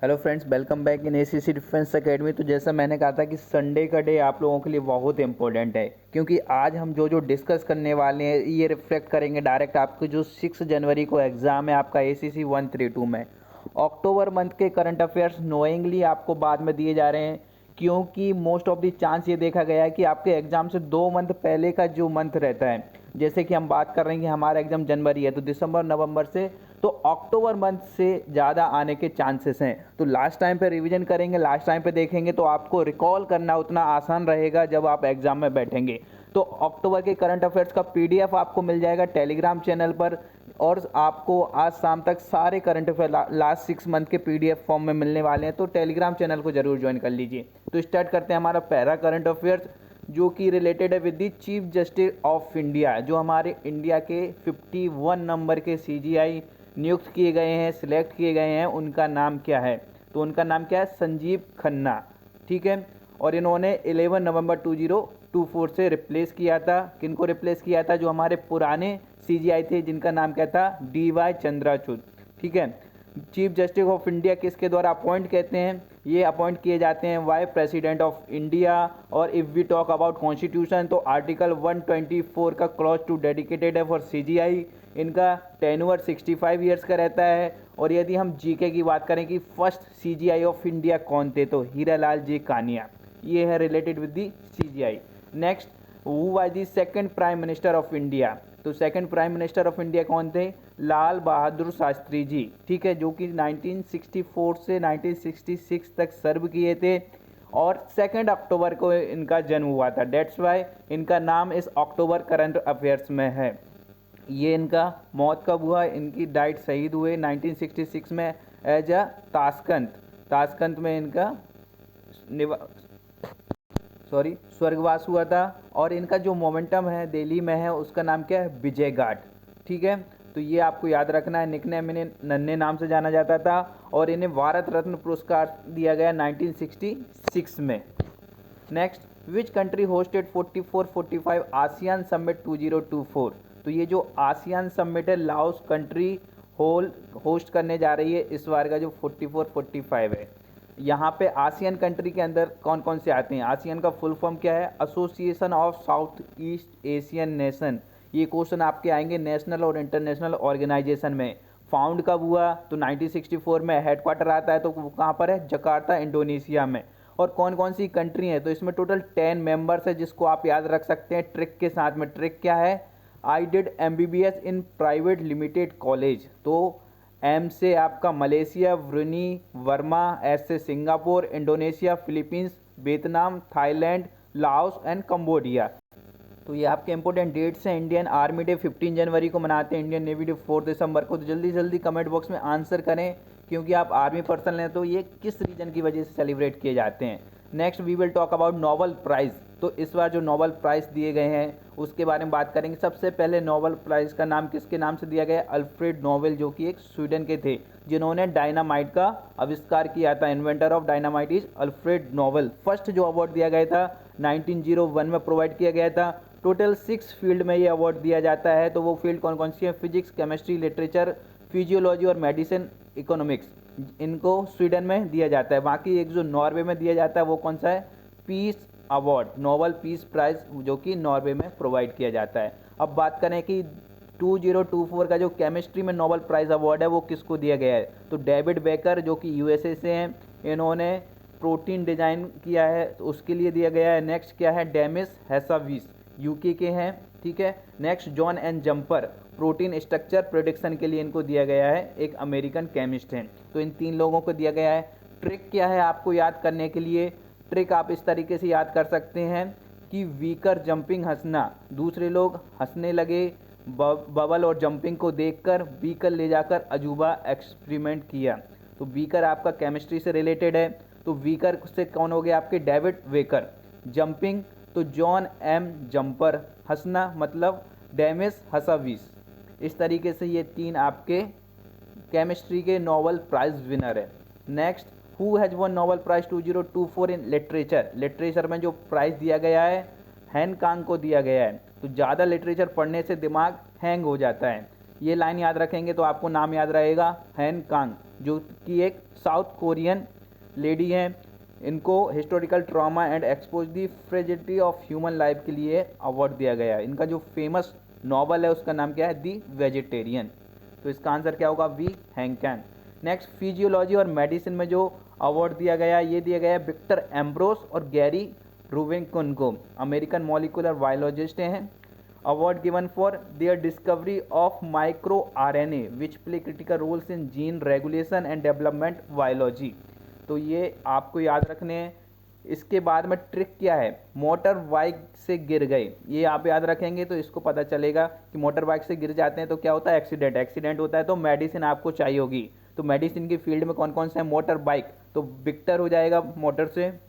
Hello friends, welcome back in ACC defence academy. तो जैसा मैंने कहा था कि संडे का डे आप लोगों के लिए बहुत इंपॉर्टेंट है, क्योंकि आज हम जो डिस्कस करने वाले हैं ये रिफ्लेक्ट करेंगे डायरेक्ट आपके जो 6 जनवरी को एग्ज़ाम है आपका एसीसी 132 में। अक्टूबर मंथ के करंट अफेयर्स नोइंगली आपको बाद में दिए जा रहे हैं, क्योंकि मोस्ट ऑफ द चांस ये देखा गया है कि आपके एग्ज़ाम से 2 मंथ पहले का जो मंथ रहता है, जैसे कि हम बात कर रहे हैं कि हमारा एग्ज़ाम जनवरी है, तो दिसंबर नवंबर से तो अक्टूबर मंथ से ज़्यादा आने के चांसेस हैं। तो लास्ट टाइम पे रिवीजन करेंगे, लास्ट टाइम पे देखेंगे तो आपको रिकॉल करना उतना आसान रहेगा जब आप एग्ज़ाम में बैठेंगे। तो अक्टूबर के करंट अफेयर्स का पीडीएफ आपको मिल जाएगा टेलीग्राम चैनल पर, और आपको आज शाम तक सारे करंट अफेयर लास्ट 6 मंथ के पीडीएफ फॉर्म में मिलने वाले हैं। तो टेलीग्राम चैनल को जरूर ज्वाइन कर लीजिए। तो स्टार्ट करते हैं हमारा पहला करंट अफेयर्स, जो कि रिलेटेड है with the chief justice of India. जो हमारे इंडिया के 51 नंबर के सीजीआई नियुक्त किए गए हैं, सिलेक्ट किए गए हैं, उनका नाम क्या है? तो उनका नाम क्या है? संजीव खन्ना। ठीक है। और इन्होंने 11 नवंबर 2024 से रिप्लेस किया था। किनको रिप्लेस किया था? जो हमारे पुराने सीजीआई थे, जिनका नाम क्या था? डीवाई चंद्रचूड़। ठीक है। चीफ जस्टिस ऑफ इंडिया किसके द्वारा अपॉइंट कहते हैं? ये अपॉइंट किए जाते हैं वाई प्रेसिडेंट ऑफ इंडिया। और if we talk about Constitution, तो आर्टिकल 124 का क्लॉज 2 डेडिकेटेड है फॉर सीजीआई। इनका टेन्योर 65 ईयर्स का रहता है। और यदि हम जीके की बात करें कि फर्स्ट सीजीआई ऑफ इंडिया कौन थे, तो हीरालाल जी कानिया। ये है related with the CJI. Next, who was the second prime minister of India? तो second prime minister of India कौन थे? लाल बहादुर शास्त्री जी। ठीक है, जो कि 1964 से 1966 तक सर्व किए थे, और 2 अक्टूबर को इनका जन्म हुआ था। डेट्स वाई इनका नाम इस अक्टूबर करंट अफेयर्स में है। ये इनका मौत कब हुआ? इनकी डाइट शहीद हुए 1966 में एज अ ताशकंद में इनका स्वर्गवास हुआ था। और इनका जो मोमेंटम है दिल्ली में है, उसका नाम क्या है? विजय घाट। ठीक है, तो ये आपको याद रखना है। निकनेम इन्हें नन्हे नाम से जाना जाता था, और इन्हें भारत रत्न पुरस्कार दिया गया 1966 में। Next, which country hosted 44-45 ASEAN summit 2024? तो ये जो आसियान समिट है, लाओस कंट्री होस्ट करने जा रही है इस बार का जो 44-45 है। यहाँ पे आसियान कंट्री के अंदर कौन कौन से आते हैं? आसियान का फुल फॉर्म क्या है? Association of south east Asian nation. ये क्वेश्चन आपके आएंगे नेशनल और इंटरनेशनल ऑर्गेनाइजेशन में। फाउंड कब हुआ? तो 1964 में। हेडक्वार्टर आता है तो वो कहाँ पर है? जकार्ता, इंडोनेशिया में। और कौन कौन सी कंट्री है? तो इसमें टोटल 10 मेंबर्स है, जिसको आप याद रख सकते हैं ट्रिक के साथ में। ट्रिक क्या है? I did MBBS in private limited college. तो एम से आपका मलेशिया, ब्रुनी, वर्मा, एस से Singapore, Indonesia, Philippines, Vietnam, Thailand, Laos and Cambodia. तो ये आपके इंपॉर्टेंट डेट्स हैं। इंडियन आर्मी डे 15 जनवरी को मनाते हैं, इंडियन नेवी डे 4 दिसंबर को। तो जल्दी जल्दी कमेंट बॉक्स में आंसर करें, क्योंकि आप आर्मी पर्सन हैं, तो ये किस रीजन की वजह से सेलिब्रेट किए जाते हैं। Next, we will talk about Nobel Prize. तो इस बार जो नोबेल प्राइज़ दिए गए हैं उसके बारे में बात करेंगे। सबसे पहले नोबेल प्राइज़ का नाम किसके नाम से दिया गया? अल्फ्रेड नोबेल, जो कि एक स्वीडन के थे, जिन्होंने डायनामाइट का आविष्कार किया था। Inventor of dynamite is Alfred Nobel. First जो अवार्ड दिया गया था 1901 में प्रोवाइड किया गया था। टोटल 6 फील्ड में ये अवार्ड दिया जाता है। तो वो फील्ड कौन कौन सी है? फिजिक्स, केमिस्ट्री, लिटरेचर, फिजियोलॉजी और मेडिसिन, इकोनॉमिक्स। इनको स्वीडन में दिया जाता है। बाकी एक जो नॉर्वे में दिया जाता है वो कौन सा है? Peace award, Nobel Peace Prize, जो कि नॉर्वे में प्रोवाइड किया जाता है। अब बात करें कि 2024 का जो केमिस्ट्री में नोबेल प्राइज़ अवार्ड है वो किसको दिया गया है? तो डेविड बेकर, जो कि यूएसए से हैं, इन्होंने प्रोटीन डिजाइन किया है, तो उसके लिए दिया गया है। नेक्स्ट क्या है? डेमिस हैसाविस, यूके के हैं। ठीक है। Next, John N Jumper, protein structure prediction के लिए इनको दिया गया है, एक अमेरिकन केमिस्ट हैं। तो इन 3 लोगों को दिया गया है। ट्रिक क्या है आपको याद करने के लिए? ट्रिक आप इस तरीके से याद कर सकते हैं कि वीकर जंपिंग हंसना, दूसरे लोग हंसने लगे बबल और जंपिंग को देखकर, बीकर ले जाकर अजूबा एक्सपेरिमेंट किया। तो बीकर आपका केमिस्ट्री से रिलेटेड है, तो वीकर से कौन हो गया आपके? David waker. जंपिंग तो जॉन एम जंपर, हंसना मतलब डेमिस हसाविस। इस तरीके से ये 3 आपके केमिस्ट्री के नोबेल प्राइज विनर है। Next, who has won Nobel Prize 2024 in literature? Literature में जो प्राइज़ दिया गया है हैन कांग को दिया गया है। तो ज़्यादा लिटरेचर पढ़ने से दिमाग हैंग हो जाता है। ये लाइन याद रखेंगे तो आपको नाम याद रहेगा, हैन कांग। जो कि एक साउथ कोरियन लेडी हैं। इनको historical trauma and expose the fragility of human life के लिए अवार्ड दिया गया है। इनका जो फेमस नॉवल है उसका नाम क्या है, दी वेजिटेरियन। तो इसका आंसर क्या होगा, वी हैंकैन। नेक्स्ट, फिजियोलॉजी और मेडिसिन में जो अवार्ड दिया गया ये दिया गया है विक्टर एम्ब्रोस और गैरी रूबिन्सन को, अमेरिकन मॉलिक्यूलर बायोलॉजिस्ट हैं। Award given for their discovery of micro RNA which play critical roles in gene regulation and development biology. तो ये आपको याद रखने हैं। इसके बाद में ट्रिक क्या है, मोटर बाइक से गिर गए, ये आप याद रखेंगे तो इसको पता चलेगा कि मोटर बाइक से गिर जाते हैं तो क्या होता है, एक्सीडेंट। एक्सीडेंट होता है तो मेडिसिन आपको चाहिए होगी। तो मेडिसिन की फील्ड में कौन कौन से हैं, मोटर बाइक, तो विक्टर हो जाएगा मोटर से,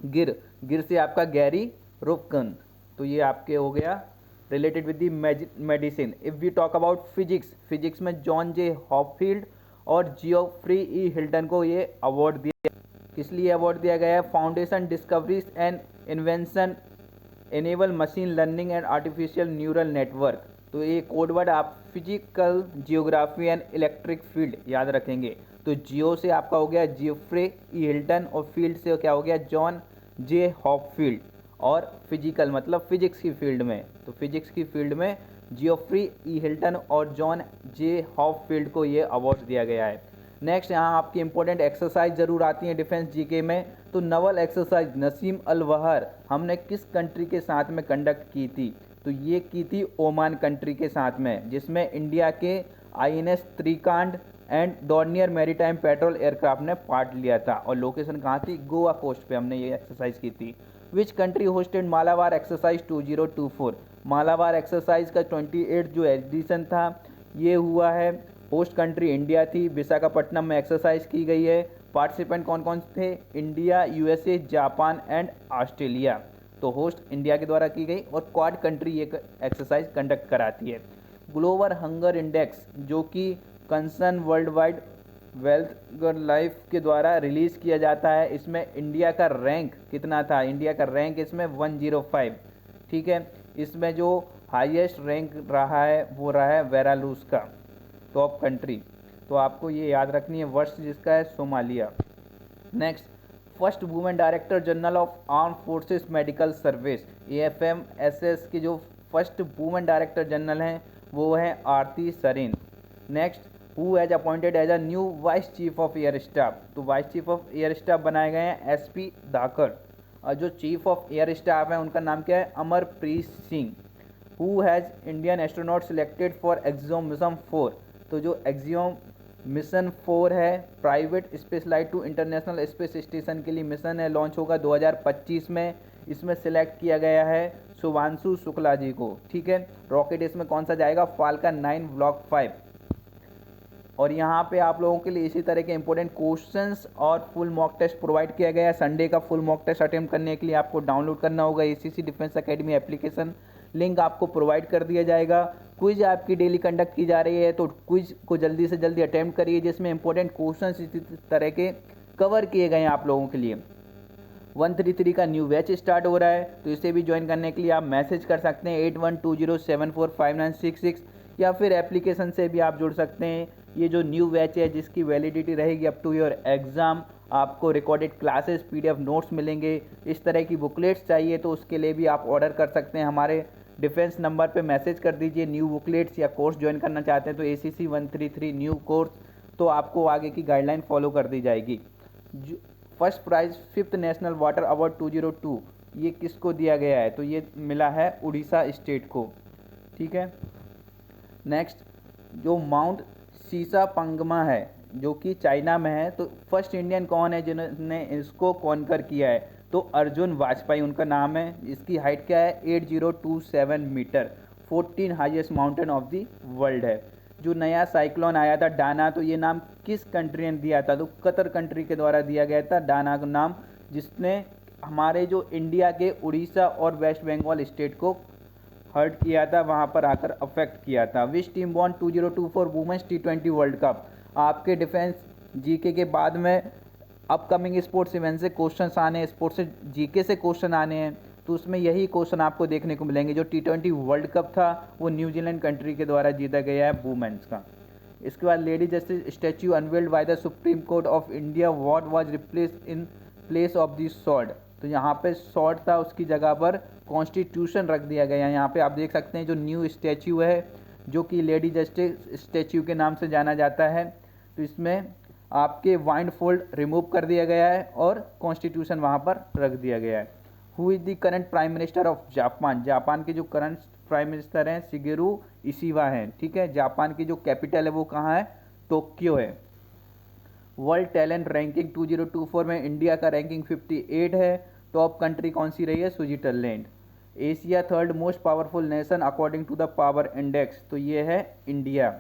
गिर से आपका गैरी रूबिन्सन। तो ये आपके हो गया related with the medicine. If we talk about physics में जॉन जे हॉपफील्ड और जियोफ्री ई हिल्टन को ये अवार्ड दिया। किस लिए अवार्ड दिया गया है, foundation discoveries and invention enable machine learning and artificial neural network. तो ये कोडवर्ड आप physical geography and electric field याद रखेंगे। तो जियो से आपका हो गया जियोफ्रे ई हिल्टन और फील्ड से क्या हो गया, जॉन जे हॉपफील्ड। और फिजिकल मतलब फिजिक्स की फील्ड में, तो फिजिक्स की फील्ड में जियोफ्री ई हिल्टन और जॉन जे हॉपफील्ड को ये अवार्ड दिया गया है। नेक्स्ट, यहाँ आपकी इंपॉर्टेंट एक्सरसाइज जरूर आती है डिफेंस जीके में। तो नवल एक्सरसाइज नसीम अल वहर हमने किस कंट्री के साथ में कंडक्ट की थी, तो ये की थी ओमान कंट्री के साथ में, जिसमें इंडिया के INS Trikand and Dornier maritime patrol aircraft ने पार्ट लिया था। और लोकेशन कहाँ थी, गोवा कोस्ट पे हमने ये एक्सरसाइज की थी। Which country hosted Malabar exercise 2024। Malabar exercise का 28 जो एडिशन था ये हुआ है, होस्ट कंट्री इंडिया थी। विशाखापट्टनम में एक्सरसाइज की गई है। पार्टिसिपेंट कौन कौन थे, India, USA, Japan and Australia. तो होस्ट इंडिया के द्वारा की गई और क्वाड कंट्री ये एक्सरसाइज कंडक्ट कराती है। ग्लोबल हंगर इंडेक्स जो कि concern world wide wealth life के द्वारा रिलीज़ किया जाता है, इसमें इंडिया का रैंक कितना था, इंडिया का रैंक इसमें 105। ठीक है, इसमें जो हाईएस्ट रैंक रहा है वो रहा है बेलारूस का, टॉप कंट्री। तो आपको ये याद रखनी है, वर्ष जिसका है Somalia. Next, first women director general of arm forces medical service AFMSS की जो फर्स्ट वुमेन डायरेक्टर जनरल हैं वो हैं Aarti Sarin. Next, who has appointed as a new vice chief of air staff. तो vice chief of air staff बनाए गए हैं SP धाकड़। और जो चीफ ऑफ एयर स्टाफ है उनका नाम क्या है, Amarpreet Singh. Who has Indian astronaut selected for Axiom mission 4। तो जो एक्सियोम मिशन 4 है private spaceflight to International Space Station के लिए मिशन है, लॉन्च होगा 2025 में। इसमें सिलेक्ट किया गया है शुभांशु शुक्ला जी को। ठीक है, रॉकेट इसमें कौन सा जाएगा, फाल्कन 9 ब्लॉक 5। और यहाँ पे आप लोगों के लिए इसी तरह के इंपॉर्टेंट क्वेश्चंस और फुल मॉक टेस्ट प्रोवाइड किया गया है। संडे का फुल मॉक टेस्ट अटेम्प्ट करने के लिए आपको डाउनलोड करना होगा ACC defence academy application, link आपको प्रोवाइड कर दिया जाएगा। क्विज आपकी डेली कंडक्ट की जा रही है, तो क्विज को जल्दी से जल्दी अटेम्प्ट करिए, जिसमें इंपॉर्टेंट क्वेश्चंस इसी तरह के कवर किए गए हैं आप लोगों के लिए। 133 का न्यू बैच स्टार्ट हो रहा है, तो इसे भी ज्वाइन करने के लिए आप मैसेज कर सकते हैं 8120745966, या फिर एप्लीकेशन से भी आप जुड़ सकते हैं। ये जो न्यू बैच है जिसकी वैलिडिटी रहेगी अप टू योर एग्ज़ाम, आपको रिकॉर्डेड क्लासेस PDF नोट्स मिलेंगे। इस तरह की बुकलेट्स चाहिए तो उसके लिए भी आप ऑर्डर कर सकते हैं, हमारे डिफेंस नंबर पे मैसेज कर दीजिए। न्यू बुकलेट्स या कोर्स ज्वाइन करना चाहते हैं तो ACC 133 न्यू कोर्स, तो आपको आगे की गाइडलाइन फॉलो कर दी जाएगी। First prize 5th national water award 2002 ये किसको दिया गया है, तो ये मिला है उड़ीसा स्टेट को। ठीक है, नेक्स्ट, जो माउंट सीसा पंगमा है जो कि चाइना में है, तो फर्स्ट इंडियन कौन है जिन्होंने इसको कॉन्कर किया है, तो अर्जुन वाजपेयी उनका नाम है। इसकी हाइट क्या है, 8027 meter, 14 highest mountain of the world है। जो नया साइक्लोन आया था डाना, तो ये नाम किस कंट्री ने दिया था, तो कतर कंट्री के द्वारा दिया गया था डाना का नाम, जिसने हमारे जो इंडिया के उड़ीसा और वेस्ट बंगाल स्टेट को हर्ट किया था, वहाँ पर आकर अफेक्ट किया था। Which team won 2024 women's T20 world cup. आपके डिफेंस जीके के बाद में अपकमिंग स्पोर्ट्स इवेंट से क्वेश्चंस आने हैं, स्पोर्ट्स से जीके से क्वेश्चन आने हैं, तो उसमें यही क्वेश्चन आपको देखने को मिलेंगे। जो T20 वर्ल्ड कप था वो न्यूजीलैंड कंट्री के द्वारा जीता गया है वुमेन्स का। इसके बाद lady justice statue unveiled by the supreme court of India, what was replace in place of the sword. तो यहाँ पे स्वॉर्ड था, उसकी जगह पर कॉन्स्टिट्यूशन रख दिया गया। यहाँ पे आप देख सकते हैं जो न्यू स्टैच्यू है, जो कि लेडी जस्टिस स्टैच्यू के नाम से जाना जाता है। तो इसमें आपके वाइंड फोल्ड रिमूव कर दिया गया है और कॉन्स्टिट्यूशन वहाँ पर रख दिया गया है। Who is the current prime minister of Japan. Japan के जो करंट प्राइम मिनिस्टर हैं शिगेरू इशिबा हैं, ठीक है। जापान की जो कैपिटल है वो कहाँ है, टोक्यो है। वर्ल्ड टैलेंट रैंकिंग 2024 में इंडिया का रैंकिंग 58 है। टॉप कंट्री कौन सी रही है, Switzerland. Asia third most powerful nation according to the power index, तो ये है इंडिया।